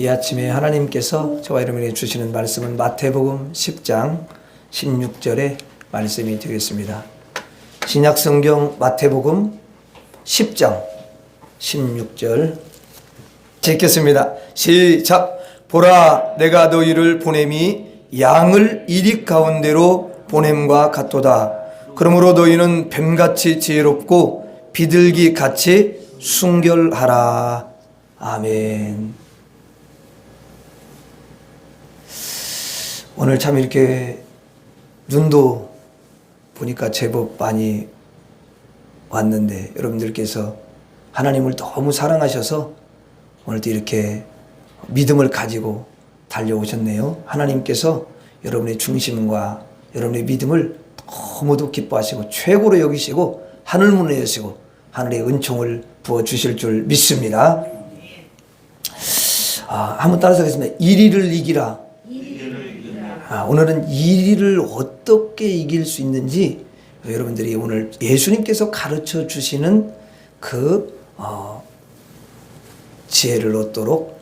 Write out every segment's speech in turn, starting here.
이 아침에 하나님께서 저와 여러분에게 주시는 말씀은 마태복음 10장 16절의 말씀이 되겠습니다. 신약성경 마태복음 10장 16절 읽겠습니다. 시작. 보라, 내가 너희를 보냄이 양을 이리 가운데로 보냄과 같도다. 그러므로 너희는 뱀같이 지혜롭고 비둘기같이 순결하라. 아멘. 오늘 참 이렇게 눈도 보니까 제법 많이 왔는데 여러분들께서 하나님을 너무 사랑하셔서 오늘도 이렇게 믿음을 가지고 달려오셨네요. 하나님께서 여러분의 중심과 여러분의 믿음을 너무도 기뻐하시고 최고로 여기시고 하늘문을 여시고 하늘의 은총을 부어주실 줄 믿습니다. 한번 따라서 하겠습니다. 이리를 이기라. 오늘은 이리를 어떻게 이길 수 있는지 여러분들이 오늘 예수님께서 가르쳐 주시는 그 지혜를 얻도록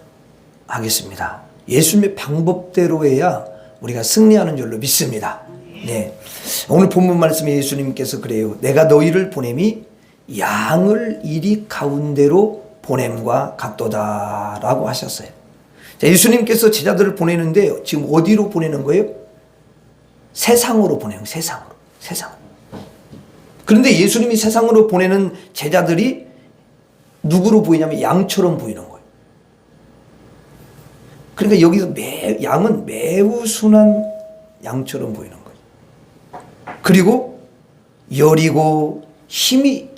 하겠습니다. 예수님의 방법대로 해야 우리가 승리하는 줄로 믿습니다. 네. 오늘 본문 말씀에 예수님께서 그래요. 내가 너희를 보냄이 양을 이리 가운데로 보냄과 같도다 라고 하셨어요. 자, 예수님께서 제자들을 보내는데 지금 어디로 보내는 거예요? 세상으로 보내는 거예요. 세상으로. 그런데 예수님이 세상으로 보내는 제자들이 누구로 보이냐면 양처럼 보이는 거예요. 그러니까 여기서 양은 매우 순한 양처럼 보이는 거예요. 그리고 여리고 힘이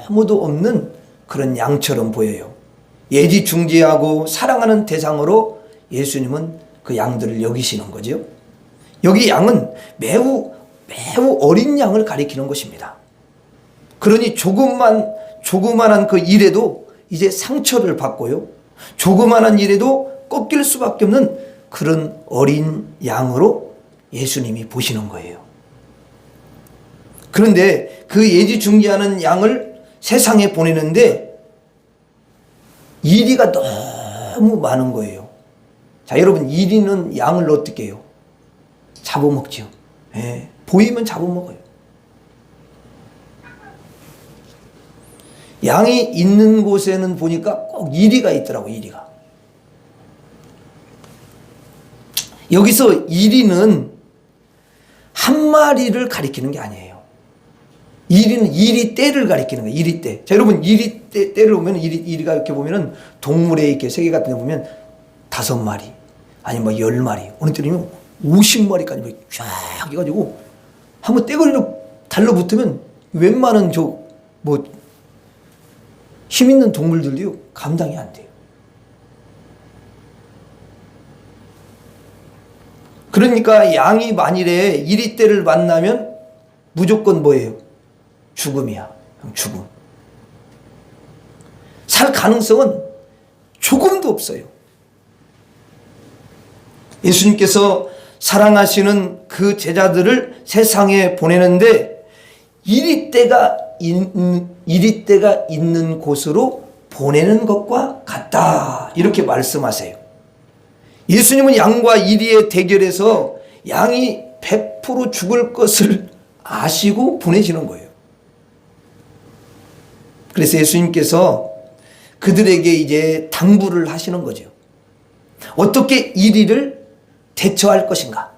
너무도 없는 그런 양처럼 보여요. 예지중지하고 사랑하는 대상으로 예수님은 그 양들을 여기시는 거죠. 여기 양은 매우 어린 양을 가리키는 것입니다. 그러니 조그만한 그 일에도 이제 상처를 받고요. 조그만한 일에도 꺾일 수밖에 없는 그런 어린 양으로 예수님이 보시는 거예요. 그런데 그 예지중지하는 양을 세상에 보내는데 이리가 너무 많은 거예요. 자, 여러분, 이리는 양을 어떻게 해요? 잡아먹죠. 예, 보이면 잡아먹어요. 양이 있는 곳에는 보니까 꼭 이리가 있더라고요. 이리가. 여기서 이리는 한 마리를 가리키는 게 아니에요. 이리는 이리떼를 가리키는 거예요. 이리떼. 자, 여러분, 이리떼를 보면 이리가 이렇게 보면은 동물에 이렇게 세계 같은 데 보면 5마리 아니면 10마리 어느 때는 50마리까지 쫙 해가지고 한번 떼거리로 달라붙으면 웬만한 힘 있는 동물들도요 감당이 안 돼요. 그러니까 양이 만일에 이리떼를 만나면 무조건 뭐예요? 죽음이야. 죽음. 살 가능성은 조금도 없어요. 예수님께서 사랑하시는 그 제자들을 세상에 보내는데 이리떼가 있는 곳으로 보내는 것과 같다. 이렇게 말씀하세요. 예수님은 양과 이리의 대결에서 양이 100% 죽을 것을 아시고 보내시는 거예요. 그래서 예수님께서 그들에게 이제 당부를 하시는 거죠. 어떻게 이리를 대처할 것인가?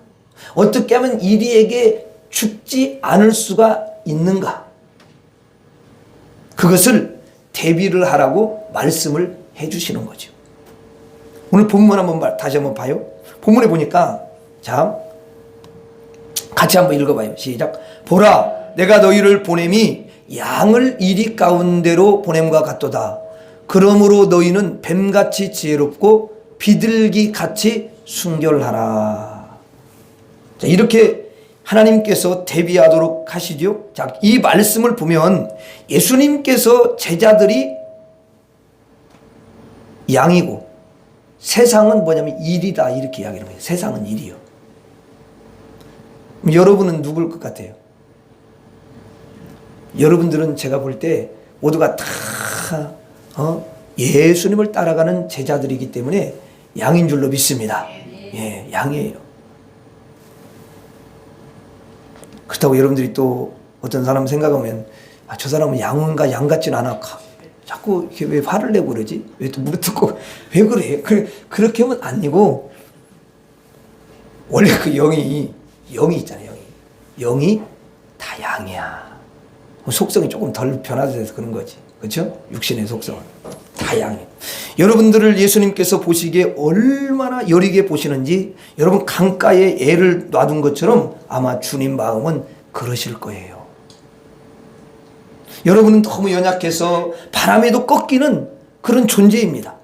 어떻게 하면 이리에게 죽지 않을 수가 있는가? 그것을 대비를 하라고 말씀을 해주시는 거죠. 오늘 본문 다시 한번 봐요. 본문에 보니까 자, 같이 한번 읽어봐요. 시작. 보라, 내가 너희를 보냄이 양을 이리 가운데로 보냄과 같도다. 그러므로 너희는 뱀같이 지혜롭고 비둘기같이 순결하라. 자, 이렇게 하나님께서 대비하도록 하시죠. 자, 이 말씀을 보면 예수님께서 제자들이 양이고 세상은 뭐냐면 일이다 이렇게 이야기하는 거예요. 세상은 일이요. 여러분은 누굴 것 같아요? 여러분들은 제가 볼 때 모두가 다 예수님을 따라가는 제자들이기 때문에 양인 줄로 믿습니다. 예, 양이에요. 그렇다고 여러분들이 또 어떤 사람 생각하면 아, 저 사람은 양인가 양 같진 않아. 자꾸 이렇게 왜 화를 내고 그러지? 왜 또 무릎 꿇고 왜 그래? 그렇게 하면 아니고 원래 그 영이 있잖아요. 영이 다 양이야. 속성이 조금 덜 변화돼서 그런 거지. 그렇죠? 육신의 속성은 다 양이에요. 여러분들을 예수님께서 보시기에 얼마나 여리게 보시는지 여러분 강가에 애를 놔둔 것처럼 아마 주님 마음은 그러실 거예요. 여러분은 너무 연약해서 바람에도 꺾이는 그런 존재입니다.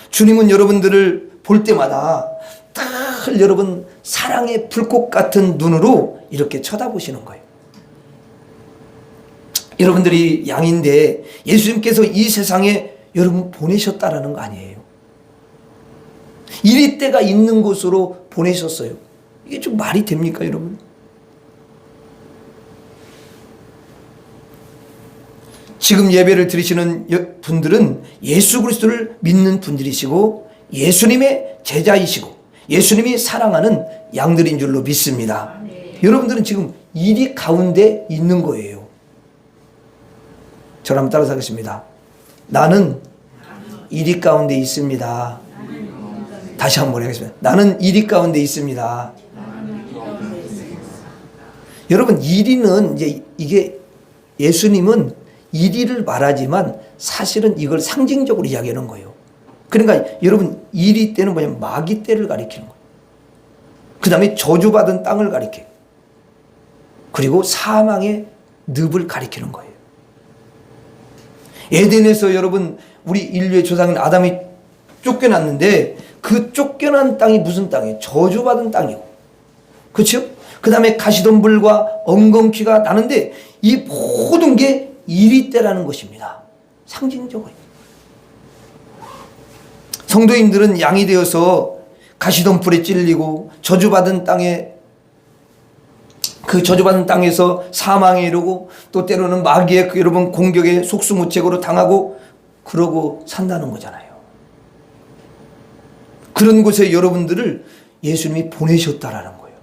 주님은 여러분들을 볼 때마다 늘 여러분 사랑의 불꽃 같은 눈으로 이렇게 쳐다보시는 거예요. 여러분들이 양인데 예수님께서 이 세상에 여러분 보내셨다라는 거 아니에요. 이리 때가 있는 곳으로 보내셨어요. 이게 좀 말이 됩니까, 여러분? 지금 예배를 드리시는 분들은 예수 그리스도를 믿는 분들이시고 예수님의 제자이시고 예수님이 사랑하는 양들인 줄로 믿습니다. 네. 여러분들은 지금 이리 가운데 있는 거예요. 저를 한번 따라서 하겠습니다. 나는 이리 가운데 있습니다. 다시 한번 하겠습니다. 나는 이리 가운데 있습니다. 여러분 이리는 이제 이게 예수님은 이리를 말하지만 사실은 이걸 상징적으로 이야기하는 거예요. 그러니까 여러분 이리 때는 뭐냐면 마귀 때를 가리키는 거예요. 그 다음에 저주받은 땅을 가리켜요. 그리고 사망의 늪을 가리키는 거예요. 에덴에서 여러분 우리 인류의 조상인 아담이 쫓겨났는데 그 쫓겨난 땅이 무슨 땅이에요? 저주받은 땅이고, 그렇죠? 그 다음에 가시덤불과 엉겅퀴가 나는데 이 모든 게 이리 때라는 것입니다. 상징적으로. 성도인들은 양이 되어서 가시덤불에 찔리고 저주받은 땅에 그 저주받은 땅에서 사망에 이르고 또 때로는 마귀의 그 여러분 공격에 속수무책으로 당하고 그러고 산다는 거잖아요. 그런 곳에 여러분들을 예수님이 보내셨다라는 거예요.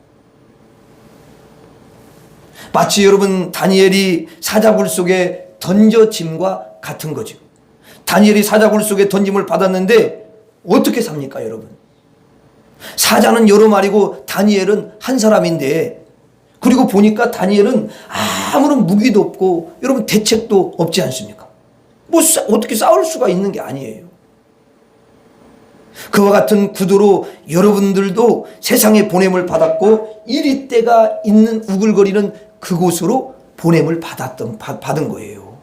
마치 여러분 다니엘이 사자굴 속에 던져짐과 같은 거죠. 다니엘이 사자굴 속에 던짐을 받았는데 어떻게 삽니까, 여러분? 사자는 여러 마리고 다니엘은 한 사람인데, 그리고 보니까 다니엘은 아무런 무기도 없고 여러분 대책도 없지 않습니까? 뭐 어떻게 싸울 수가 있는 게 아니에요. 그와 같은 구도로 여러분들도 세상에 보냄을 받았고 이리 때가 있는 우글거리는 그곳으로 보냄을 받은 거예요.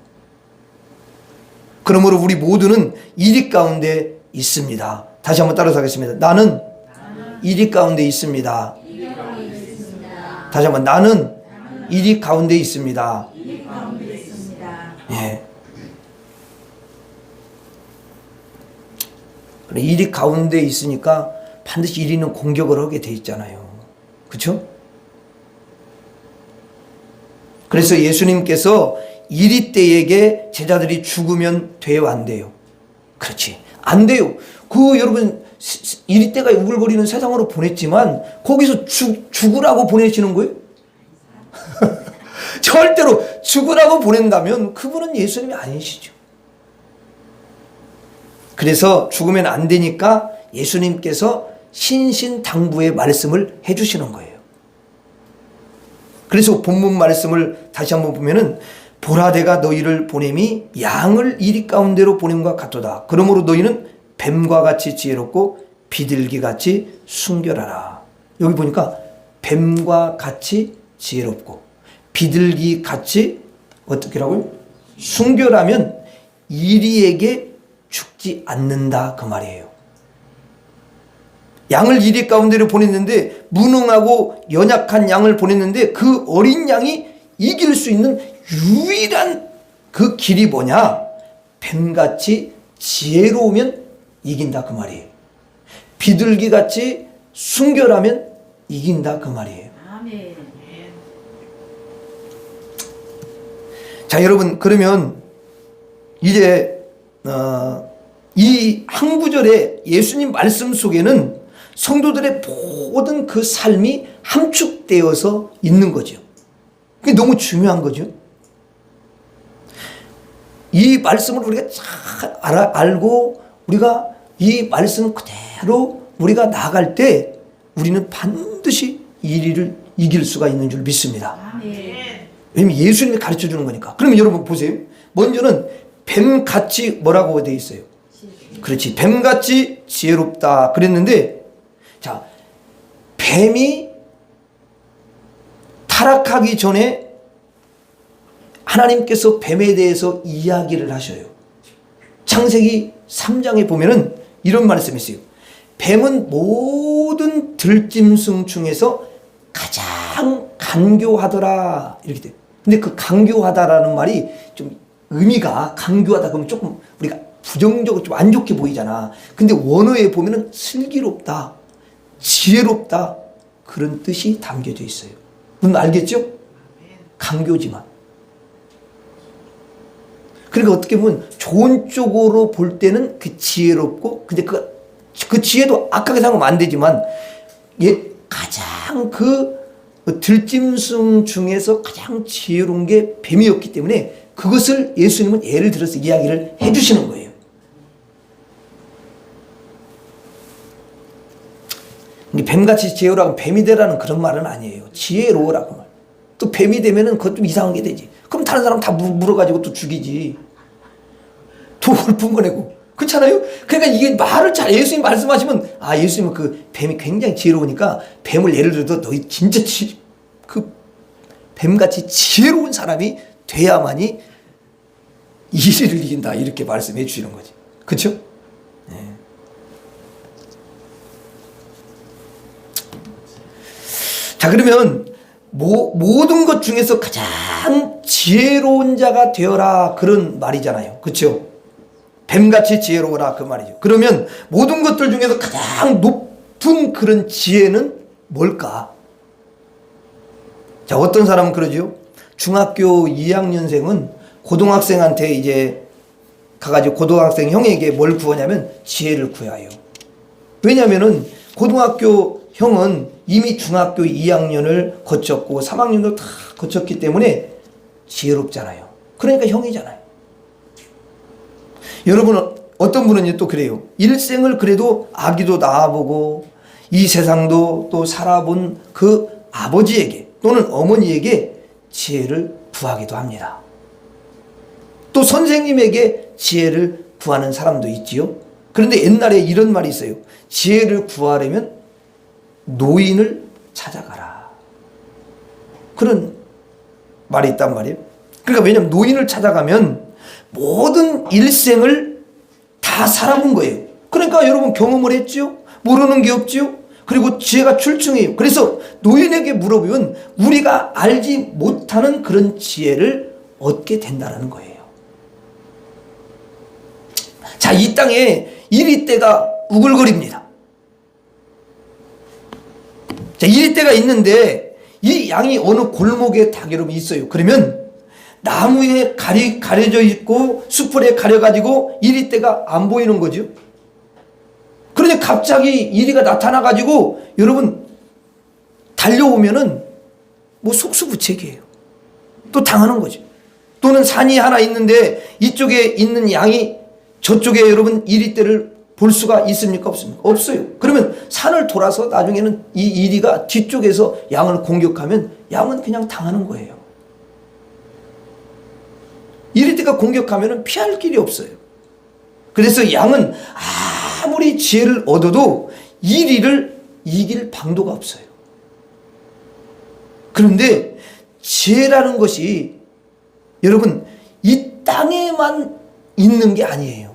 그러므로 우리 모두는 이리 가운데 있습니다. 다시 한번 따라서 하겠습니다. 나는 이리 가운데 있습니다. 다시 한번 나는 이리 가운데 있습니다. 예. 이리 가운데 있으니까 반드시 이리는 공격을 하게 돼 있잖아요. 그렇죠? 그래서 예수님께서 이리 때에게 제자들이 죽으면 돼요, 안 돼요? 그렇지, 안 돼요. 그 여러분 이리 때가 우글거리는 세상으로 보냈지만 거기서 죽으라고 보내시는 거예요? 절대로 죽으라고 보낸다면 그분은 예수님이 아니시죠. 그래서 죽으면 안 되니까 예수님께서 신신당부의 말씀을 해주시는 거예요. 그래서 본문 말씀을 다시 한번 보면은 보라 내가 너희를 보냄이 양을 이리 가운데로 보냄과 같도다. 그러므로 너희는 뱀과 같이 지혜롭고 비둘기같이 순결하라. 여기 보니까 뱀과 같이 지혜롭고 비둘기같이 어떻게라고요? 순결하면 이리에게 죽지 않는다 그 말이에요. 양을 이리 가운데로 보냈는데 무능하고 연약한 양을 보냈는데 그 어린 양이 이길 수 있는 유일한 그 길이 뭐냐? 뱀같이 지혜로우면 이긴다 그 말이에요. 비둘기같이 순결하면 이긴다 그 말이에요. 아멘. 자 여러분, 그러면 이제 이 한 구절에 예수님 말씀 속에는 성도들의 모든 그 삶이 함축되어서 있는 거죠. 그게 너무 중요한 거죠. 이 말씀을 우리가 잘 알고 우리가 이 말씀 그대로 우리가 나아갈 때 우리는 반드시 이 일을 이길 수가 있는 줄 믿습니다. 왜냐면 예수님이 가르쳐 주는 거니까. 그러면 여러분 보세요. 먼저는 뱀같이 뭐라고 되어 있어요? 그렇지. 뱀같이 지혜롭다 그랬는데, 자, 뱀이 타락하기 전에 하나님께서 뱀에 대해서 이야기를 하셔요. 창세기 3장에 보면은 이런 말씀이 있어요. 뱀은 모든 들짐승 중에서 가장 간교하더라 이렇게 돼요. 근데 그 간교하다라는 말이 좀 의미가, 간교하다 그러면 조금 우리가 부정적으로 좀 안 좋게 보이잖아. 근데 원어에 보면은 슬기롭다, 지혜롭다 그런 뜻이 담겨져 있어요. 여러분 알겠죠? 간교지만. 그러니까 어떻게 보면 좋은 쪽으로 볼 때는 그 지혜롭고, 근데 그 지혜도 악하게 생각하면 안 되지만, 가장 그 들짐승 중에서 가장 지혜로운 게 뱀이었기 때문에 그것을 예수님은 예를 들어서 이야기를 해주시는 거예요. 뱀같이 지혜로라고 뱀이 되라는 그런 말은 아니에요. 지혜로우라고 말. 또 뱀이 되면은 그것 좀 이상한 게 되지. 그럼 다른 사람 다 물어가지고 또 죽이지. 독을 뿜어내고. 그렇잖아요? 그러니까 이게 말을 잘, 예수님 말씀하시면, 아, 예수님은 그 뱀이 굉장히 지혜로우니까 뱀을 예를 들어서 너희 진짜 그 뱀같이 지혜로운 사람이 돼야만이 이 일을 이긴다. 이렇게 말씀해 주시는 거지. 그렇죠? 네. 자, 그러면 모든 것 중에서 가장 지혜로운 자가 되어라 그런 말이잖아요. 그렇죠? 뱀같이 지혜로워라 그 말이죠. 그러면 모든 것들 중에서 가장 높은 그런 지혜는 뭘까? 자, 어떤 사람은 그러죠. 중학교 2학년생은 고등학생한테 이제 가가지고 고등학생 형에게 뭘 구하냐면 지혜를 구해요. 왜냐면은 고등학교 형은 이미 중학교 2학년을 거쳤고 3학년도 다 거쳤기 때문에 지혜롭잖아요. 그러니까 형이잖아요. 여러분, 어떤 분은 또 그래요. 일생을 그래도 아기도 낳아보고 이 세상도 또 살아본 그 아버지에게 또는 어머니에게 지혜를 구하기도 합니다. 또 선생님에게 지혜를 구하는 사람도 있지요. 그런데 옛날에 이런 말이 있어요. 지혜를 구하려면 노인을 찾아가라. 그런 말이 있단 말이에요. 그러니까 왜냐하면 노인을 찾아가면 모든 일생을 다 살아본 거예요. 그러니까 여러분 경험을 했죠. 모르는 게 없죠. 그리고 지혜가 출중해요. 그래서 노인에게 물어보면 우리가 알지 못하는 그런 지혜를 얻게 된다는 거예요. 자, 이 땅에 이리떼가 우글거립니다. 자, 이리떼가 있는데 이 양이 어느 골목에 다 여러분 있어요. 그러면 나무에 가려져 있고 수풀에 가려가지고 이리떼가 안 보이는 거죠. 그런데 갑자기 이리가 나타나가지고 여러분 달려오면은 뭐 속수무책이에요. 또 당하는 거죠. 또는 산이 하나 있는데 이쪽에 있는 양이 저쪽에 여러분 이리떼를 볼 수가 있습니까? 없습니까? 없어요. 그러면 산을 돌아서 나중에는 이 이리가 뒤쪽에서 양을 공격하면 양은 그냥 당하는 거예요. 이리떼가 공격하면 피할 길이 없어요. 그래서 양은 아무리 지혜를 얻어도 이리를 이길 방도가 없어요. 그런데 지혜라는 것이 여러분 이 땅에만 있는 게 아니에요.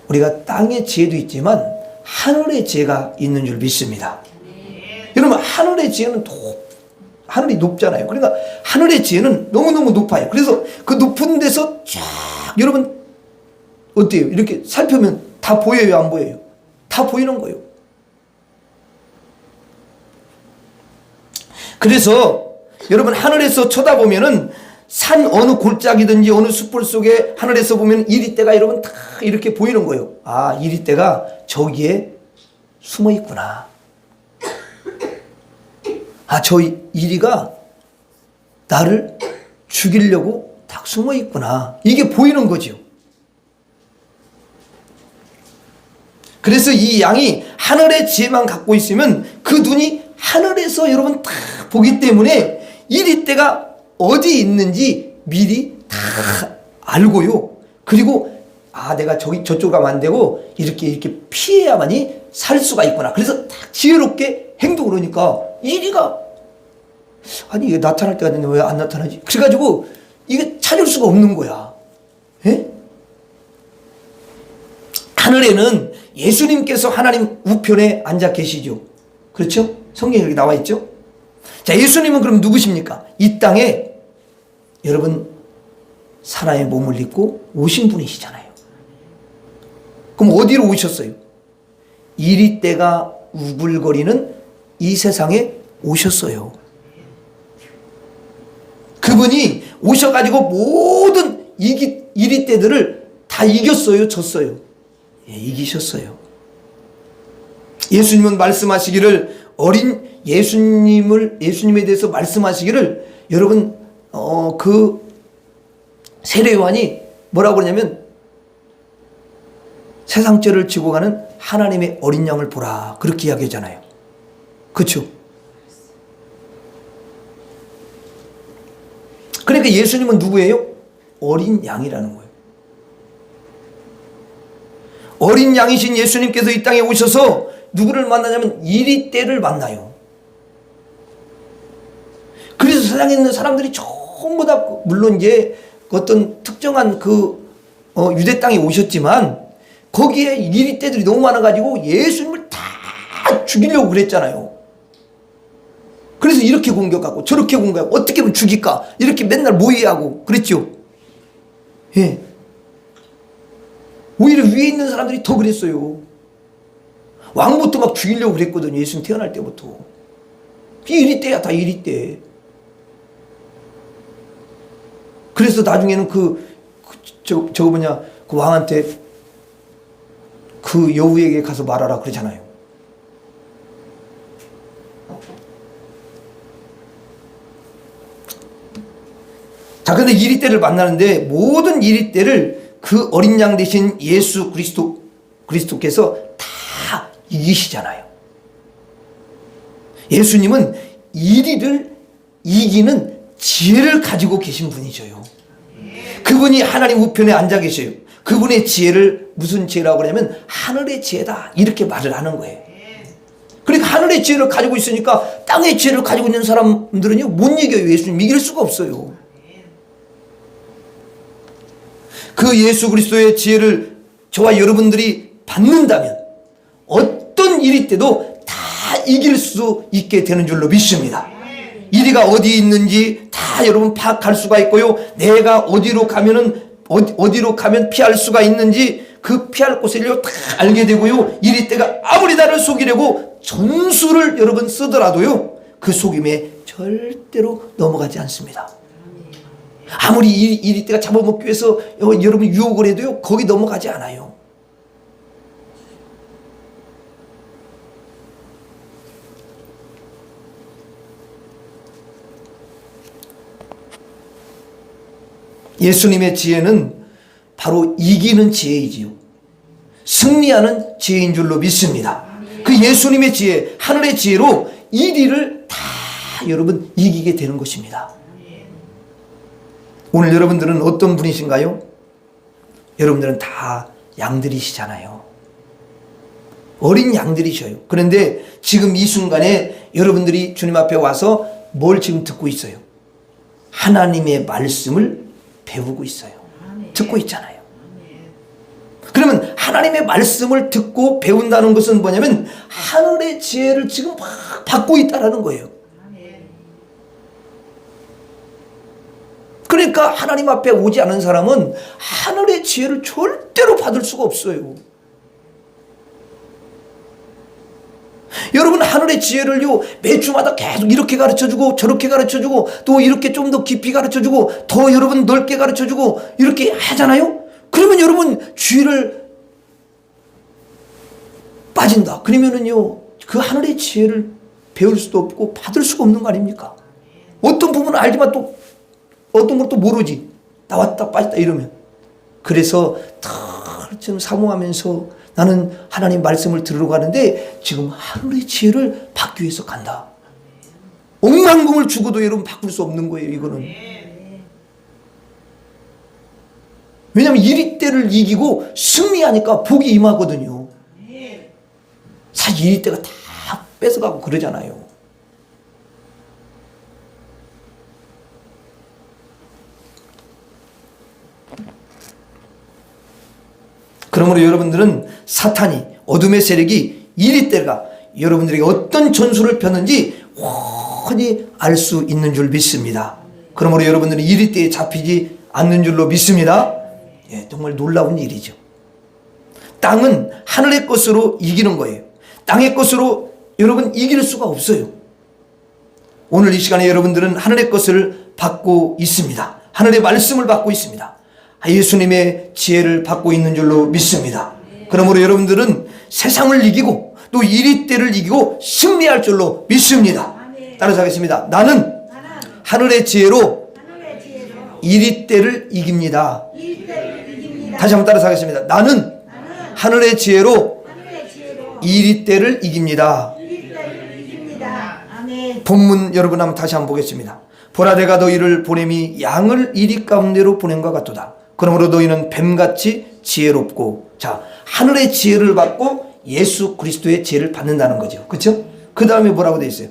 우리가 땅의 지혜도 있지만 하늘의 지혜가 있는 줄 믿습니다. 여러분 하늘의 지혜는 하늘이 높잖아요. 그러니까 하늘의 지혜는 너무너무 높아요. 그래서 그 높은 데서 쫙 여러분 어때요? 이렇게 살펴면 다 보여요? 안 보여요? 다 보이는 거예요. 그래서 여러분 하늘에서 쳐다보면은 산 어느 골짜기든지 어느 숯불 속에 하늘에서 보면 이리떼가 여러분 다 이렇게 보이는 거예요. 아, 이리떼가 저기에 숨어 있구나. 아, 저 이리가 나를 죽이려고 딱 숨어 있구나. 이게 보이는 거죠. 그래서 이 양이 하늘의 지혜만 갖고 있으면 그 눈이 하늘에서 여러분 다 보기 때문에 이리떼가 어디 있는지 미리 다 알고요. 그리고 아, 내가 저쪽 가면 안 되고 이렇게 피해야만이 살 수가 있구나. 그래서 딱 지혜롭게 행동을 하니까 이리가 아니 이게 나타날 때가 됐는데 왜 안 나타나지? 그래가지고 이게 찾을 수가 없는 거야. 예? 하늘에는 예수님께서 하나님 우편에 앉아 계시죠. 그렇죠? 성경에 여기 나와 있죠. 자, 예수님은 그럼 누구십니까? 이 땅에 여러분 사람의 몸을 입고 오신 분이시잖아요. 그럼 어디로 오셨어요? 이리떼가 우글거리는 이 세상에 오셨어요. 그분이 오셔가지고 모든 이리떼들을 다 이겼어요? 졌어요? 예, 이기셨어요. 예수님은 말씀하시기를 예수님에 대해서 말씀하시기를 여러분 그 세례 요한이 뭐라고 그러냐면 세상 죄를 지고 가는 하나님의 어린 양을 보라 그렇게 이야기하잖아요. 그렇죠? 그러니까 예수님은 누구예요? 어린 양이라는 거예요. 어린 양이신 예수님께서 이 땅에 오셔서 누구를 만나냐면 이리떼를 만나요. 그래서 세상에 있는 사람들이 전부 다 물론 이제 어떤 특정한 유대 땅에 오셨지만 거기에 이리떼들이 너무 많아가지고 예수님을 다 죽이려고 그랬잖아요. 그래서 이렇게 공격하고 저렇게 공격하고 어떻게 하면 죽일까 이렇게 맨날 모의하고 그랬죠. 예. 오히려 위에 있는 사람들이 더 그랬어요. 왕부터 막 죽이려고 그랬거든요. 예수님 태어날 때부터. 이리떼야 다 이리떼. 그래서 나중에는 그 왕한테 그 여우에게 가서 말하라 그러잖아요. 자, 근데 이리떼를 만나는데 모든 이리떼를 그 어린 양 대신 예수 그리스도께서 다 이기시잖아요. 예수님은 이리를 이기는 지혜를 가지고 계신 분이죠요. 그분이 하나님 우편에 앉아 계셔요. 그분의 지혜를 무슨 지혜라고 그러냐면 하늘의 지혜다 이렇게 말을 하는 거예요. 그러니까 하늘의 지혜를 가지고 있으니까 땅의 지혜를 가지고 있는 사람들은요 못 이겨요. 예수님 이길 수가 없어요. 그 예수 그리스도의 지혜를 저와 여러분들이 받는다면 어떤 일이 때도 다 이길 수 있게 되는 줄로 믿습니다. 이리가 어디 있는지 다 여러분 파악할 수가 있고요. 내가 어디로 가면 피할 수가 있는지 그 피할 곳을 다 알게 되고요. 이리 때가 아무리 나를 속이려고 전술을 여러분 쓰더라도요. 그 속임에 절대로 넘어가지 않습니다. 아무리 이리 때가 잡아먹기 위해서 여러분 유혹을 해도요. 거기 넘어가지 않아요. 예수님의 지혜는 바로 이기는 지혜이지요. 승리하는 지혜인 줄로 믿습니다. 그 예수님의 지혜, 하늘의 지혜로 이리를 다 여러분 이기게 되는 것입니다. 오늘 여러분들은 어떤 분이신가요? 여러분들은 다 양들이시잖아요. 어린 양들이셔요. 그런데 지금 이 순간에 여러분들이 주님 앞에 와서 뭘 지금 듣고 있어요? 하나님의 말씀을 배우고 있어요. 듣고 있잖아요. 그러면 하나님의 말씀을 듣고 배운다는 것은 뭐냐면 하늘의 지혜를 지금 막 받고 있다는 거예요. 그러니까 하나님 앞에 오지 않은 사람은 하늘의 지혜를 절대로 받을 수가 없어요. 여러분 하늘의 하늘의 지혜를요 매주마다 계속 이렇게 가르쳐주고 저렇게 가르쳐주고 또 이렇게 좀 더 깊이 가르쳐주고 더 여러분 넓게 가르쳐주고 이렇게 하잖아요. 그러면 여러분 지혜를 빠진다. 그러면은요 그 하늘의 지혜를 배울 수도 없고 받을 수가 없는 거 아닙니까? 어떤 부분은 알지만 또 어떤 건 또 모르지. 나왔다 빠졌다 이러면. 그래서 좀 사모하면서 나는 하나님 말씀을 들으러 가는데 지금 하늘의 지혜를 받기 위해서 간다. 억만금을 주고도 여러분 바꿀 수 없는 거예요. 이거는. 왜냐하면 이리때를 이기고 승리하니까 복이 임하거든요. 사실 이리때가 다 뺏어가고 그러잖아요. 그러므로 여러분들은 사탄이 어둠의 세력이 이리때가 여러분들에게 어떤 전술을 폈는지 훤히 알 수 있는 줄 믿습니다. 그러므로 여러분들은 이리때에 잡히지 않는 줄로 믿습니다. 예, 정말 놀라운 일이죠. 땅은 하늘의 것으로 이기는 거예요. 땅의 것으로 여러분 이길 수가 없어요. 오늘 이 시간에 여러분들은 하늘의 것을 받고 있습니다. 하늘의 말씀을 받고 있습니다. 예수님의 지혜를 받고 있는 줄로 믿습니다. 그러므로 여러분들은 세상을 이기고 또 이리때를 이기고 승리할 줄로 믿습니다. 따라서 하겠습니다. 나는 하늘의 지혜로 이리때를 이깁니다. 다시 한번 따라서 하겠습니다. 나는 하늘의 지혜로 이리때를 이깁니다. 본문 여러분 한번 다시 한번 보겠습니다. 보라 내가 너희를 보냄이 양을 이리 가운데로 보낸 것 같도다. 그러므로 너희는 뱀같이 지혜롭고. 자, 하늘의 지혜를 받고 예수 그리스도의 지혜를 받는다는 거죠. 그렇죠? 그 다음에 뭐라고 되어 있어요?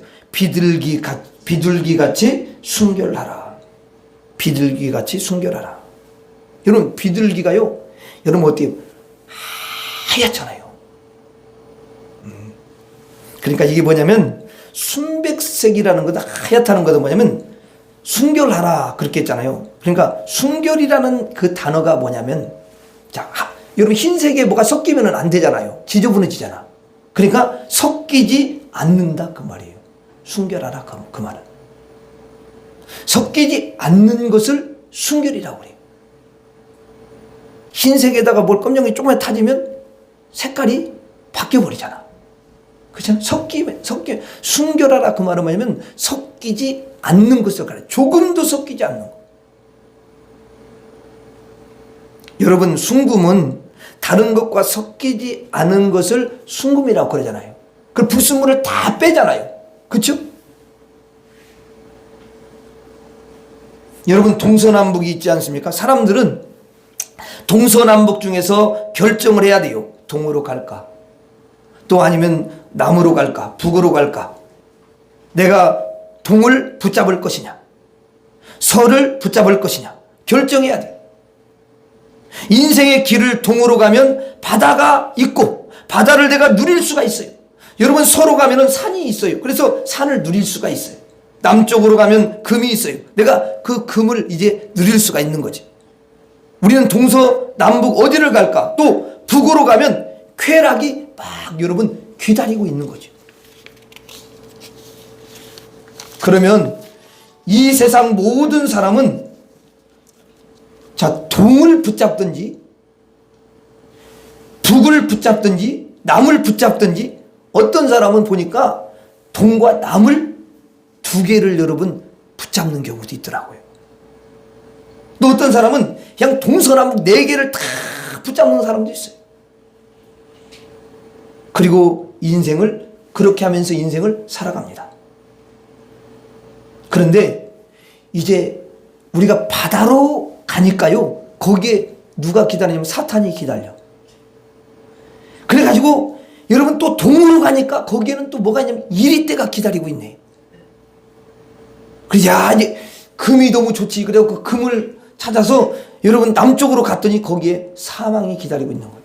비둘기같이 순결하라. 비둘기같이 순결하라. 여러분 비둘기가요 여러분 어때요? 하얗잖아요. 그러니까 이게 뭐냐면 순백색이라는 거다 하얗다는 거다 뭐냐면 순결하라 그렇게 했잖아요. 그러니까 순결이라는 그 단어가 뭐냐면 자 여러분 흰색에 뭐가 섞이면 안 되잖아요. 지저분해지잖아. 그러니까 섞이지 않는다 그 말이에요. 순결하라 그 말은 섞이지 않는 것을 순결이라고 해요. 흰색에다가 뭘 검정이 조금만 타지면 색깔이 바뀌어버리잖아. 그렇죠? 순결하라 그 말은 뭐냐면 섞이지 않는 것을 가르쳐요. 조금도 섞이지 않는 것. 여러분 순금은 다른 것과 섞이지 않은 것을 순금이라고 그러잖아요. 그 불순물을 다 빼잖아요. 그렇죠? 여러분 동서남북이 있지 않습니까? 사람들은 동서남북 중에서 결정을 해야 돼요. 동으로 갈까? 또 아니면 남으로 갈까? 북으로 갈까? 내가 동을 붙잡을 것이냐? 서를 붙잡을 것이냐? 결정해야 돼. 인생의 길을 동으로 가면 바다가 있고 바다를 내가 누릴 수가 있어요. 여러분 서로 가면은 산이 있어요. 그래서 산을 누릴 수가 있어요. 남쪽으로 가면 금이 있어요. 내가 그 금을 이제 누릴 수가 있는 거지. 우리는 동서남북 어디를 갈까? 또 북으로 가면 쾌락이 막 여러분 기다리고 있는 거죠. 그러면 이 세상 모든 사람은 자 동을 붙잡든지 북을 붙잡든지 남을 붙잡든지 어떤 사람은 보니까 동과 남을 두 개를 여러분 붙잡는 경우도 있더라고요. 또 어떤 사람은 그냥 동서남북 네 개를 다 붙잡는 사람도 있어요. 그리고 인생을 그렇게 하면서 인생을 살아갑니다. 그런데 이제 우리가 바다로 가니까요 거기에 누가 기다리냐면 사탄이 기다려. 그래가지고 여러분 또 동으로 가니까 거기에는 또 뭐가 있냐면 이리때가 기다리고 있네. 그래서 야 이제 금이 너무 좋지. 그래서 그 금을 찾아서 여러분 남쪽으로 갔더니 거기에 사망이 기다리고 있는 거예요.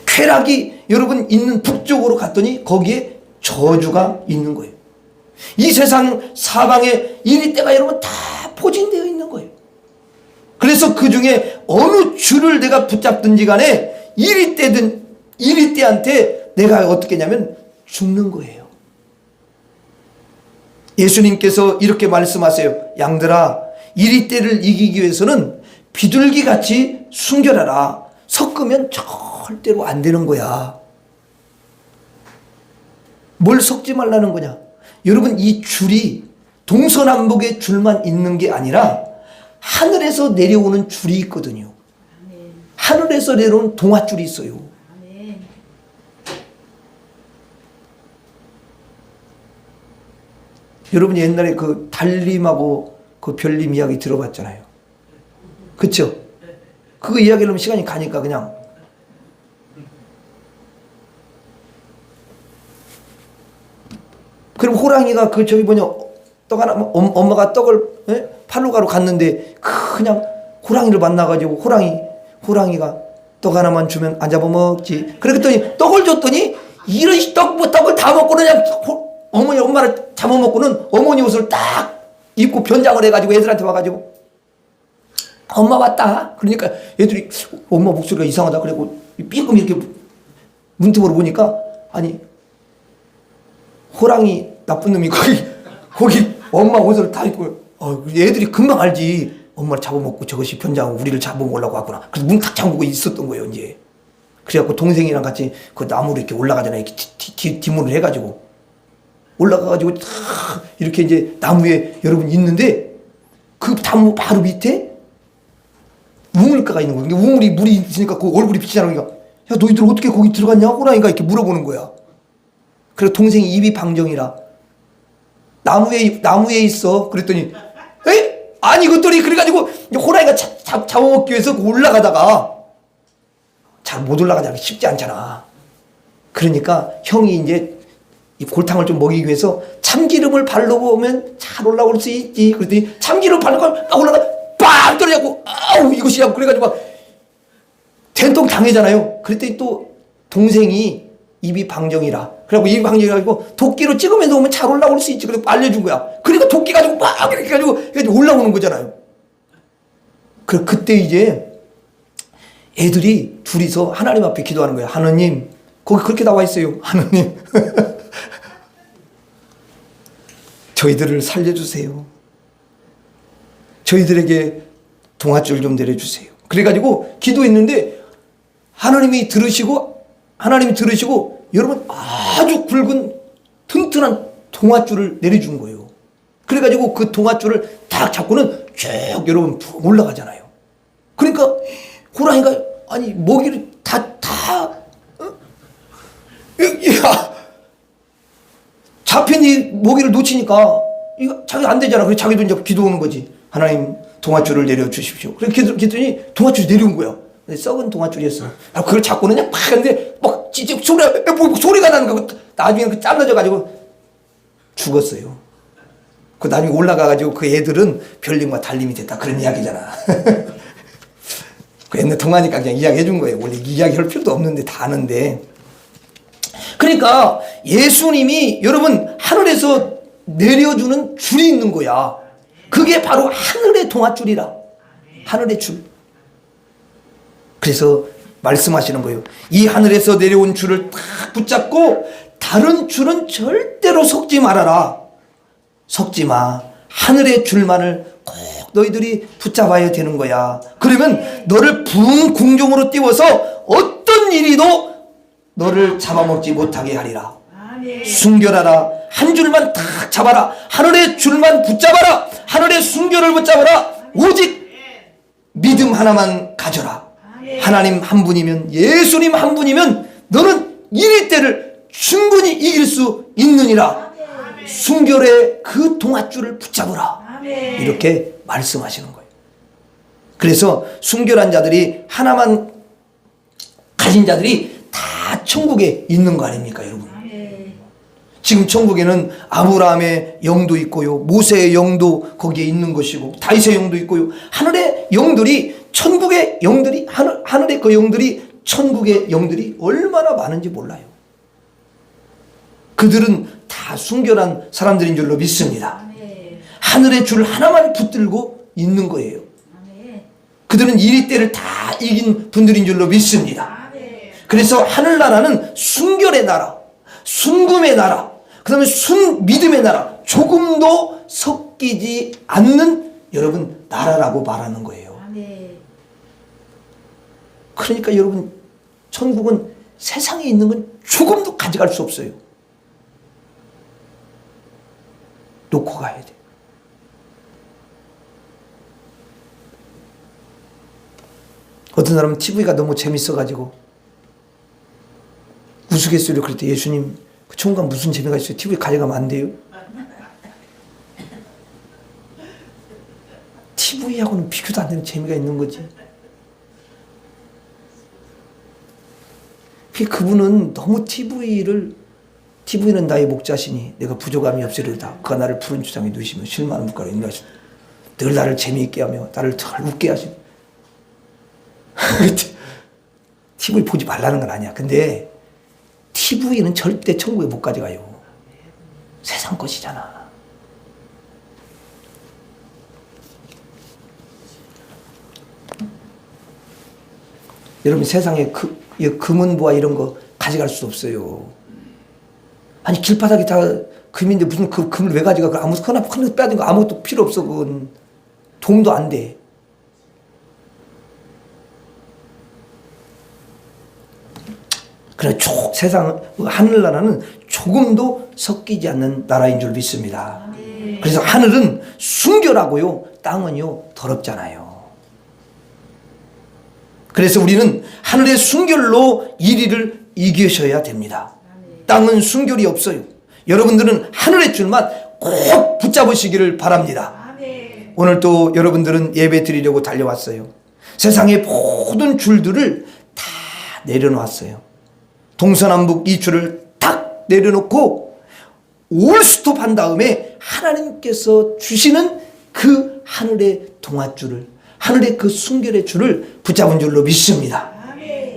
쾌락이 여러분 있는 북쪽으로 갔더니 거기에 저주가 있는 거예요. 이 세상 사방에 이리때가 여러분 다 포진되어 있는 거예요. 그래서 그 중에 어느 줄을 내가 붙잡든지 간에 이리때한테 내가 어떻게 했냐면 죽는 거예요. 예수님께서 이렇게 말씀하세요. 양들아, 이리 때를 이기기 위해서는 비둘기같이 순결하라. 섞으면 절대로 안 되는 거야. 뭘 섞지 말라는 거냐? 여러분, 이 줄이 동서남북의 줄만 있는 게 아니라 하늘에서 내려오는 줄이 있거든요. 하늘에서 내려오는 동아줄이 있어요. 여러분 옛날에 그 달림하고 그 별님 이야기 들어봤잖아요. 그쵸? 그거 이야기를 하면 시간이 가니까 그냥 그럼 호랑이가 그 저기 뭐냐 떡 하나 엄마가 떡을 팔러 가러 갔는데 그냥 호랑이를 만나가지고 호랑이가 떡 하나만 주면 안 잡아먹지. 그랬더니 떡을 줬더니 이런 떡을 다 먹고 그냥 엄마를 잡아먹고는 어머니 옷을 딱 입고 변장을 해가지고 애들한테 와가지고 엄마 왔다. 그러니까 애들이 엄마 목소리가 이상하다. 그리고 삐끔 이렇게 문틈으로 보니까 아니 호랑이 나쁜 놈이 거기 엄마 옷을 다 입고 애들이 금방 알지. 엄마를 잡아먹고 저것이 변장하고 우리를 잡아먹으려고 왔구나. 그래서 문 탁 잠그고 있었던 거예요 이제. 그래갖고 동생이랑 같이 그 나무로 이렇게 올라가잖아요. 이렇게 뒷문을 해가지고 올라가가지고 이렇게 이제 나무에 여러분 있는데 그 나무 바로 밑에 우물가가 있는 거예요. 물이 있으니까 그 얼굴이 빛이 나니까 야 너희들 어떻게 거기 들어갔냐? 호랑이가 이렇게 물어보는 거야. 그래서 동생이 입이 방정이라 나무에 있어. 그랬더니 에? 아니 그랬더니 그래가지고 호랑이가 잡아먹기 위해서 올라가다가 잘 못 올라가잖아. 쉽지 않잖아. 그러니까 형이 이제 이 골탕을 좀 먹이기 위해서 참기름을 바르면 잘 올라올 수 있지. 그랬더니 참기름 바르고 막 올라가 빵 떨어져갖고 아우 이것이 하고 그래가지고 막 된통 당해잖아요. 그랬더니 또 동생이 입이 방정이라 그래갖고 입이 방정이라고 도끼로 찍으면서 오면 잘 올라올 수 있지. 그래서 알려준 거야. 그러니까 도끼 가지고 막 이렇게 가지고 올라오는 거잖아요. 그때 이제 애들이 둘이서 하나님 앞에 기도하는 거예요. 하나님, 거기 그렇게 나와 있어요. 하나님, 저희들을 살려주세요. 저희들에게 동아줄 좀 내려주세요. 그래가지고 기도했는데 하나님이 들으시고 여러분 아주 굵은 튼튼한 동아줄을 내려준 거예요. 그래가지고 그 동아줄을 딱 잡고는 쭉 여러분 올라가잖아요. 그러니까 호랑이가 아니 먹이를 잡힌 이 먹이를 놓치니까 이거 자기 안 되잖아. 그래서 자기도 이제 기도하는 거지. 하나님 동아줄을 내려주십시오. 그래서 기도했더니 동아줄이 내려온 거야. 근데 썩은 동아줄이었어. 그걸 잡고는 그냥 팍 했는데 막 소리가 나는 거. 나중에 그 잘라져가지고 죽었어요. 그 나중에 올라가가지고 그 애들은 별님과 달님이 됐다. 그런 이야기잖아. 그 옛날 동화니까 그냥 이야기 해준 거예요. 원래 이야기 할 필요도 없는데 다 아는데. 그러니까 예수님이 여러분 하늘에서 내려주는 줄이 있는 거야. 그게 바로 하늘의 동아줄이라. 하늘의 줄. 그래서 말씀하시는 거예요. 이 하늘에서 내려온 줄을 딱 붙잡고 다른 줄은 절대로 섞지 말아라. 섞지 마. 하늘의 줄만을 꼭 너희들이 붙잡아야 되는 거야. 그러면 너를 부흥 궁중으로 띄워서 어떤 일이도 너를 잡아먹지 못하게 하리라. 순결하라. 한 줄만 딱 잡아라. 하늘의 줄만 붙잡아라. 하늘의 순결을 붙잡아라. 오직 믿음 하나만 가져라. 하나님 한 분이면, 예수님 한 분이면 너는 이리 때를 충분히 이길 수 있느니라. 순결의 그 동아줄을 붙잡으라. 이렇게 말씀하시는 거예요. 그래서 순결한 자들이 하나만 가진 자들이 다 천국에 있는 거 아닙니까 여러분? 지금 천국에는 아브라함의 영도 있고요, 모세의 영도 거기에 있는 것이고, 다윗의 영도 있고요. 하늘의 영들이, 천국의 영들이, 하늘의 그 영들이, 천국의 영들이 얼마나 많은지 몰라요. 그들은 다 순결한 사람들인 줄로 믿습니다. 하늘의 줄 하나만 붙들고 있는 거예요. 그들은 이리 때를 다 이긴 분들인 줄로 믿습니다. 그래서 하늘나라는 순결의 나라, 순금의 나라, 그 다음에 믿음의 나라, 조금도 섞이지 않는 여러분 나라라고 말하는 거예요. 그러니까 여러분 천국은 세상에 있는 건 조금도 가져갈 수 없어요. 놓고 가야 돼. 어떤 사람은 TV가 너무 재밌어가지고 우스갯소리로 그랬대. 예수님 그 천국에 무슨 재미가 있어요? TV 가져가면 안 돼요? TV하고는 비교도 안 되는 재미가 있는 거지. 그분은 너무 TV는 나의 목자시니 내가 부족함이 없으리로다. 그가 나를 푸른 주장에 누시며 실만한 물가로 인도하시니 늘 나를 재미있게 하며 나를 덜 웃게 하시니. TV 보지 말라는 건 아니야. 근데 TV는 절대 천국에 못 가져가요. 세상 것이잖아. 여러분 세상에 금은보화 이런 거 가져갈 수 없어요. 아니 길바닥에 다 금인데 무슨 그 금을 왜 가져가? 아무거나 빼앗은 거 아무것도 필요 없어. 그건 도움도 안 돼. 그래 세상 하늘나라는 조금도 섞이지 않는 나라인 줄 믿습니다. 그래서 하늘은 순결하고요, 땅은요 더럽잖아요. 그래서 우리는 하늘의 순결로 이리를 이기셔야 됩니다. 땅은 순결이 없어요. 여러분들은 하늘의 줄만 꼭 붙잡으시기를 바랍니다. 오늘 또 여러분들은 예배 드리려고 달려왔어요. 세상의 모든 줄들을 다 내려놓았어요. 동서남북 이 줄을 딱 내려놓고 올스톱 한 다음에 하나님께서 주시는 그 하늘의 동아줄을, 하늘의 그 순결의 줄을 붙잡은 줄로 믿습니다.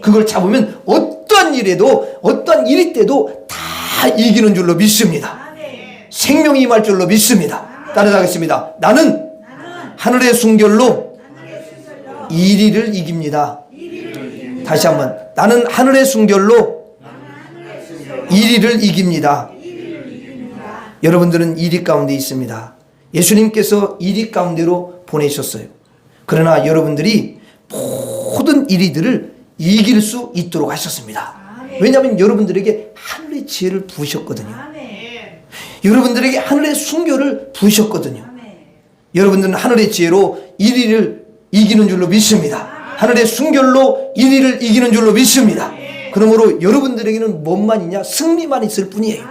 그걸 잡으면 어떠한 일에도, 어떠한 일이 때도 다 이기는 줄로 믿습니다. 생명이 임할 줄로 믿습니다. 따라가겠습니다. 나는 하늘의 순결로 이리를 이깁니다. 다시 한번, 나는 하늘의 순결로 이리를 이깁니다. 여러분들은 이리 가운데 있습니다. 예수님께서 이리 가운데로 보내셨어요. 그러나 여러분들이 모든 이리들을 이길 수 있도록 하셨습니다. 왜냐하면 여러분들에게 하늘의 지혜를 부으셨거든요. 여러분들에게 하늘의 순결을 부으셨거든요. 여러분들은 하늘의 지혜로 이리를 이기는 줄로 믿습니다. 하늘의 순결로 이리를 이기는 줄로 믿습니다. 그러므로 여러분들에게는 뭔만 있냐? 승리만 있을 뿐이에요.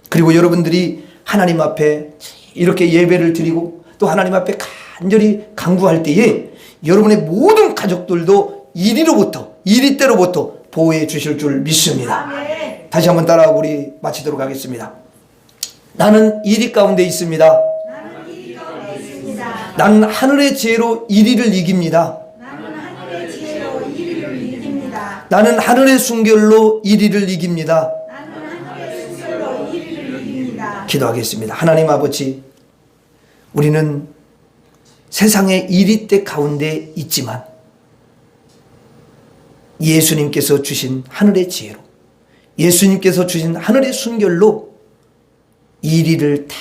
그리고 여러분들이 하나님 앞에 이렇게 예배를 드리고 또 하나님 앞에 간절히 간구할 때에 여러분의 모든 가족들도 이리 때로부터 보호해 주실 줄 믿습니다. 다시 한번 따라하고 우리 마치도록 하겠습니다. 나는 이리 가운데 있습니다. 나는 하늘의 지혜로 이리를 이깁니다. 나는 하늘의 순결로 이리를 이깁니다. 기도하겠습니다. 하나님 아버지, 우리는 세상의 이리때 가운데 있지만 예수님께서 주신 하늘의 지혜로, 예수님께서 주신 하늘의 순결로 이리를 다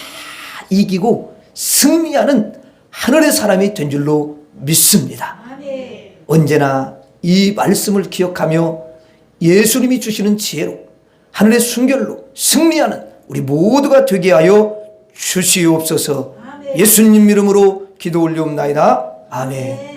이기고 승리하는 하늘의 사람이 된 줄로 믿습니다. 언제나 이 말씀을 기억하며 예수님이 주시는 지혜로 하늘의 순결로 승리하는 우리 모두가 되게 하여 주시옵소서. 예수님 이름으로 기도 올리옵나이다. 아멘.